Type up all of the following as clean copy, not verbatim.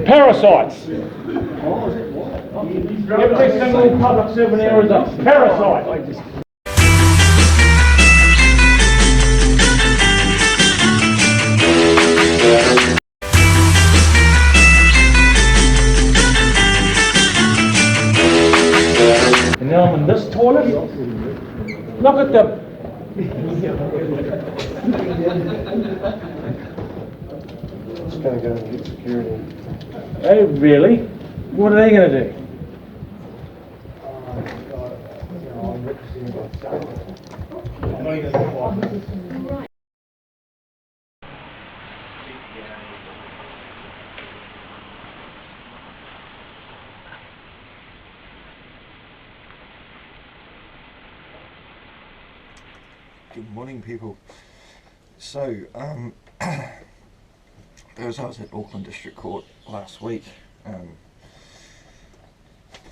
Parasites. Every single public servant here is a parasite. And now I'm in this toilet. Look at the... It's gonna go and get security. Hey, really? What are they going to do? Good morning, people. So, as I was at Auckland District Court last week,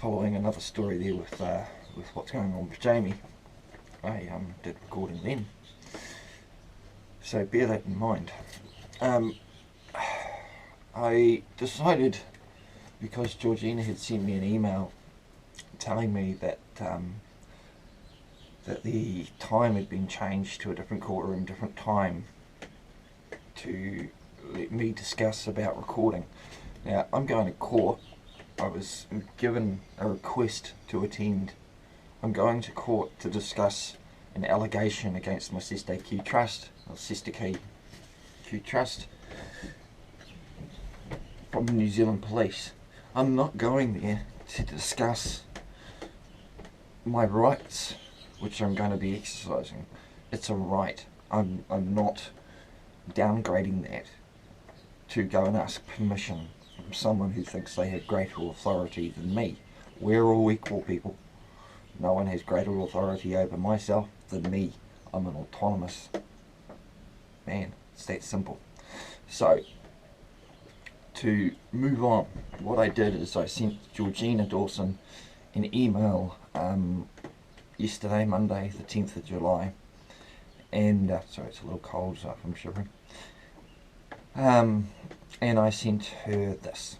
following another story there with what's going on with Jamie, I did recording then. So bear that in mind. I decided, because Georgina had sent me an email telling me that that the time had been changed to a different courtroom, different time, to let me discuss about recording. Now, I'm going to court. I was given a request to attend. I'm going to court to discuss an allegation against my Cestay Q Trust, or Cestay Q Trust, from the New Zealand Police. I'm not going there to discuss my rights, which I'm going to be exercising. It's a right. I'm not downgrading that to go and ask permission from someone who thinks they have greater authority than me. We're all equal, people. No one has greater authority over myself than me. I'm an autonomous man. It's that simple. So, to move on, what I did is I sent Georgina Dawson an email yesterday, Monday, the 10th of July, and sorry, it's a little cold, so I'm shivering. And I sent her this,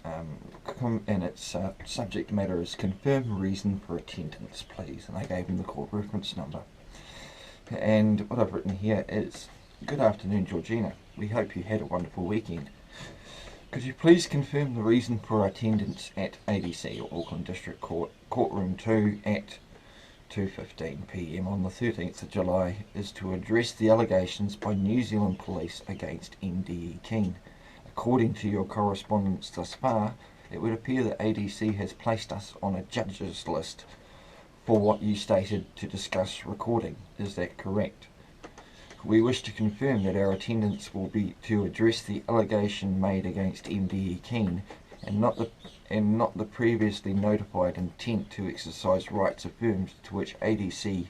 and its subject matter is confirm reason for attendance, please. And I gave him the court reference number. And what I've written here is, good afternoon, Georgina. We hope you had a wonderful weekend. Could you please confirm the reason for attendance at ADC, or Auckland District Court, Courtroom 2 at 2:15 p.m. on the 13th of July is to address the allegations by New Zealand Police against MDE Keane. According to your correspondence thus far, it would appear that ADC has placed us on a judge's list for what you stated to discuss recording. Is that correct? We wish to confirm that our attendance will be to address the allegation made against MDE Keane and not the previously notified intent to exercise rights affirmed, to which ADC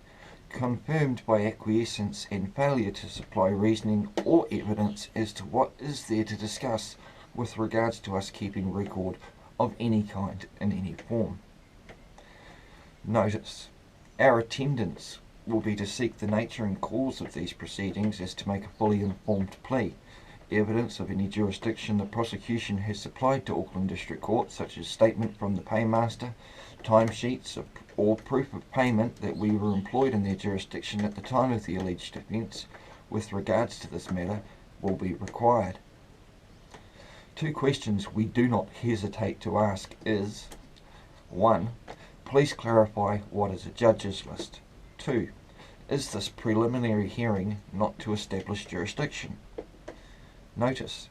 confirmed by acquiescence and failure to supply reasoning or evidence as to what is there to discuss with regards to us keeping record of any kind in any form. Notice, our attendance will be to seek the nature and cause of these proceedings as to make a fully informed plea. Evidence of any jurisdiction the prosecution has supplied to Auckland District Court, such as statement from the paymaster, timesheets, or proof of payment that we were employed in their jurisdiction at the time of the alleged offence with regards to this matter, will be required. Two questions we do not hesitate to ask is, 1. Please clarify what is a judge's list. 2. Is this preliminary hearing not to establish jurisdiction? Notice,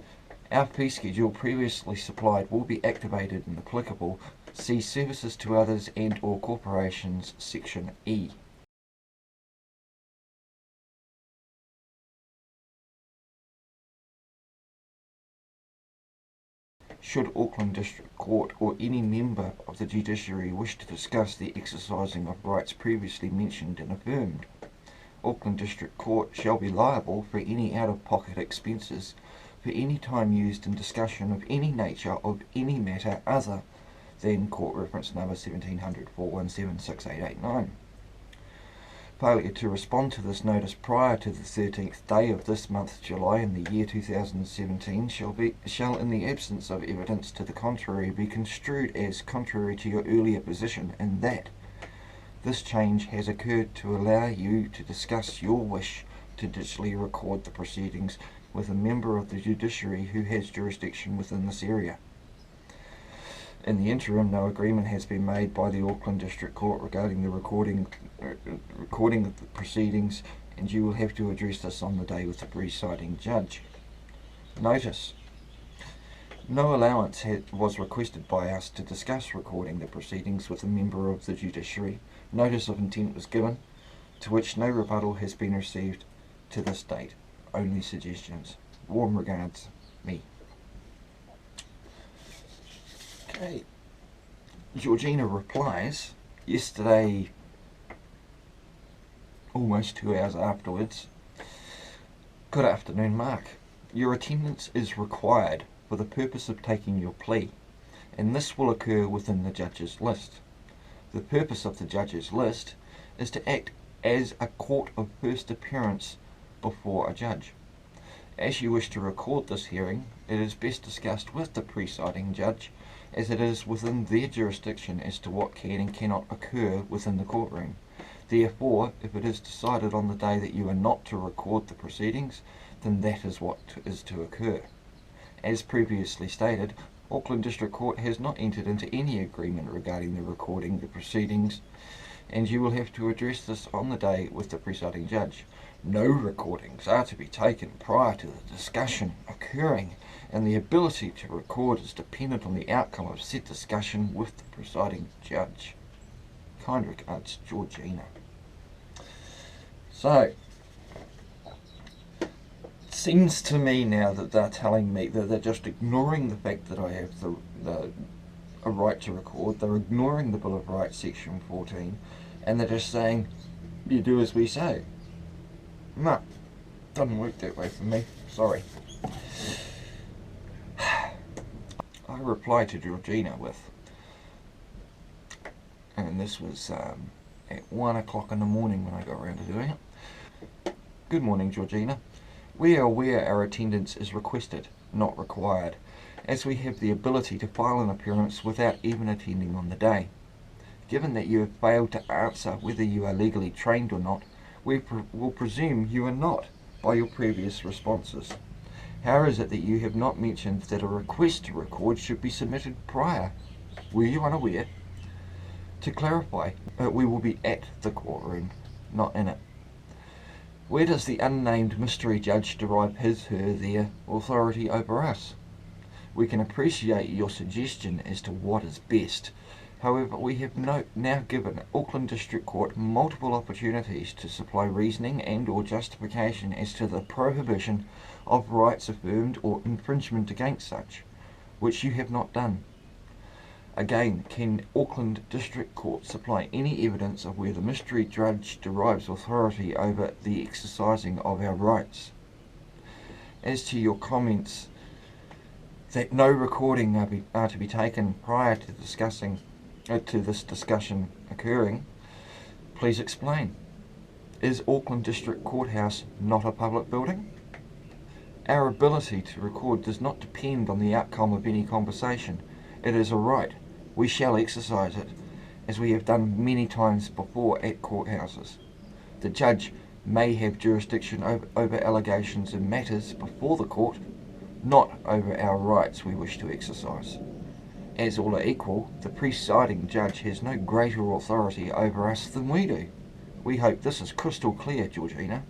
our fee schedule previously supplied will be activated and applicable. See Services to Others and or Corporations, Section E. Should Auckland District Court or any member of the judiciary wish to discuss the exercising of rights previously mentioned and affirmed, Auckland District Court shall be liable for any out-of-pocket expenses for any time used in discussion of any nature of any matter other than court reference number 1700 417 6889. failure to respond to this notice prior to the 13th day of this month, July, in the year 2017, shall, in the absence of evidence to the contrary, be construed as contrary to your earlier position, and that this change has occurred to allow you to discuss your wish to digitally record the proceedings with a member of the judiciary who has jurisdiction within this area. In the interim, no agreement has been made by the Auckland District Court regarding the recording of the proceedings, and you will have to address this on the day with the presiding judge. Notice: no allowance was requested by us to discuss recording the proceedings with a member of the judiciary. Notice of intent was given, to which no rebuttal has been received to this date. Only suggestions. Warm regards, me. Okay. Georgina replies yesterday, almost 2 hours afterwards. Good afternoon, Mark. Your attendance is required for the purpose of taking your plea, and this will occur within the judge's list. The purpose of the judge's list is to act as a court of first appearance before a judge. As you wish to record this hearing, it is best discussed with the presiding judge, as it is within their jurisdiction as to what can and cannot occur within the courtroom. Therefore, if it is decided on the day that you are not to record the proceedings, then that is what is to occur. As previously stated, Auckland District Court has not entered into any agreement regarding the recording of the proceedings, and you will have to address this on the day with the presiding judge. No recordings are to be taken prior to the discussion occurring, and the ability to record is dependent on the outcome of said discussion with the presiding judge. Kind regards, Georgina. So, it seems to me now that they're telling me that they're just ignoring the fact that I have a right to record. They're ignoring the Bill of Rights, Section 14, and they're just saying, you do as we say. No, doesn't work that way for me. Sorry. I replied to Georgina with, and this was at 1 o'clock in the morning when I got around to doing it. Good morning, Georgina. We are aware our attendance is requested, not required, as we have the ability to file an appearance without even attending on the day. Given that you have failed to answer whether you are legally trained or not, we will presume you are not by your previous responses. How is it that you have not mentioned that a request to record should be submitted prior? Were you unaware? To clarify, we will be at the courtroom, not in it. Where does the unnamed mystery judge derive their authority over us? We can appreciate your suggestion as to what is best. However, we have now given Auckland District Court multiple opportunities to supply reasoning and or justification as to the prohibition of rights affirmed or infringement against such, which you have not done. Again, can Auckland District Court supply any evidence of where the mystery judge derives authority over the exercising of our rights? As to your comments that no recording are to be taken prior to this discussion occurring, please explain. Is Auckland District Courthouse not a public building? Our ability to record does not depend on the outcome of any conversation. It is a right. We shall exercise it, as we have done many times before at courthouses. The judge may have jurisdiction over allegations and matters before the court, not over our rights we wish to exercise. As all are equal, the presiding judge has no greater authority over us than we do. We hope this is crystal clear, Georgina.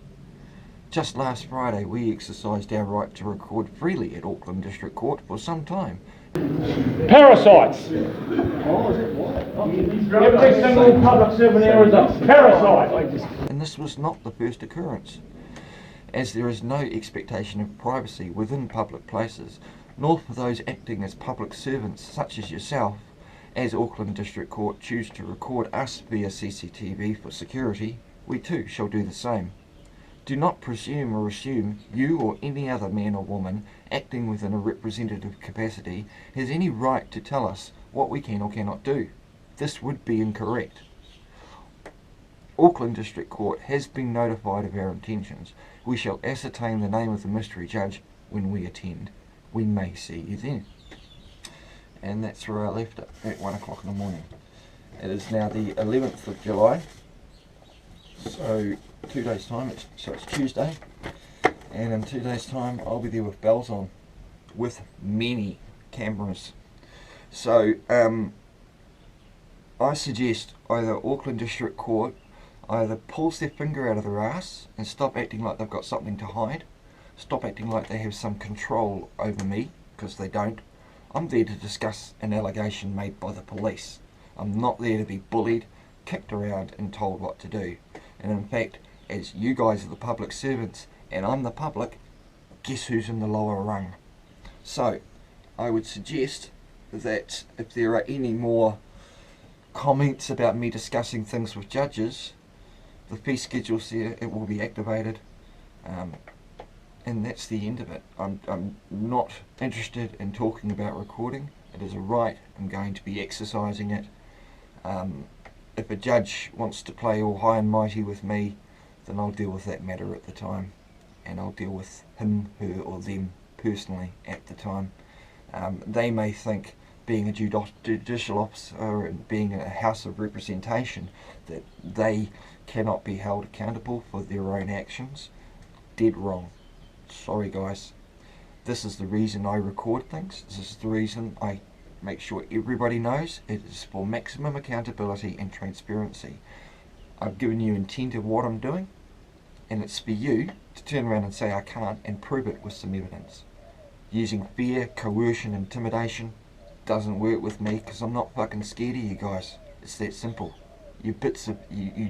Just last Friday we exercised our right to record freely at Auckland District Court for some time. Parasites! Every single public servant here is a parasite! And this was not the first occurrence, as there is no expectation of privacy within public places, nor for those acting as public servants such as yourself. As Auckland District Court choose to record us via CCTV for security, we too shall do the same. Do not presume or assume you or any other man or woman acting within a representative capacity has any right to tell us what we can or cannot do. This would be incorrect. Auckland District Court has been notified of our intentions. We shall ascertain the name of the mystery judge when we attend. We may see you then. And that's where I left it at 1 o'clock in the morning. It is now the 11th of July, so 2 days time, so it's Tuesday, and in 2 days time I'll be there with bells on, with many cameras. So I suggest either Auckland District Court either pulls their finger out of their ass and stop acting like they've got something to hide, stop acting like they have some control over me, because they don't. I'm there to discuss an allegation made by the police. I'm not there to be bullied, kicked around and told what to do. And in fact, as you guys are the public servants and I'm the public, guess who's in the lower rung? So I would suggest that if there are any more comments about me discussing things with judges, the fee schedule's there, it will be activated, and that's the end of it. I'm not interested in talking about recording. It is a right. I'm going to be exercising it. If a judge wants to play all high and mighty with me, then I'll deal with that matter at the time, and I'll deal with him, her or them personally at the time. They may think, being a judicial officer and being a House of Representation, that they cannot be held accountable for their own actions. Dead wrong. Sorry guys. This is the reason I record things. This is the reason I make sure everybody knows. It is for maximum accountability and transparency. I've given you intent of what I'm doing, and it's for you to turn around and say I can't and prove it with some evidence. Using fear, coercion, intimidation doesn't work with me, because I'm not fucking scared of you guys. It's that simple. You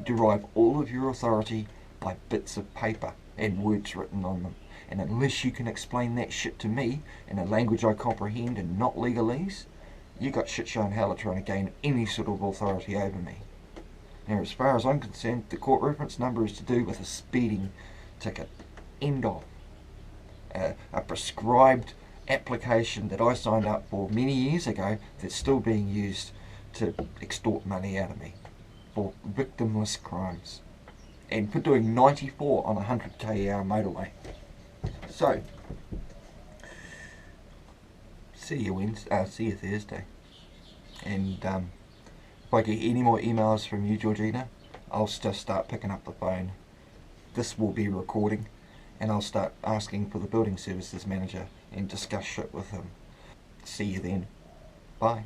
derive all of your authority by bits of paper and words written on them. And unless you can explain that shit to me in a language I comprehend and not legalese, you got shit show in hell at trying to gain any sort of authority over me. Now, as far as I'm concerned, the court reference number is to do with a speeding ticket. End of. A prescribed application that I signed up for many years ago that's still being used to extort money out of me for victimless crimes, and for doing 94 on a 100k/hour motorway. So, see you Thursday. And if I get any more emails from you, Georgina, I'll just start picking up the phone. This will be recording, and I'll start asking for the building services manager and discuss shit with him. See you then. Bye.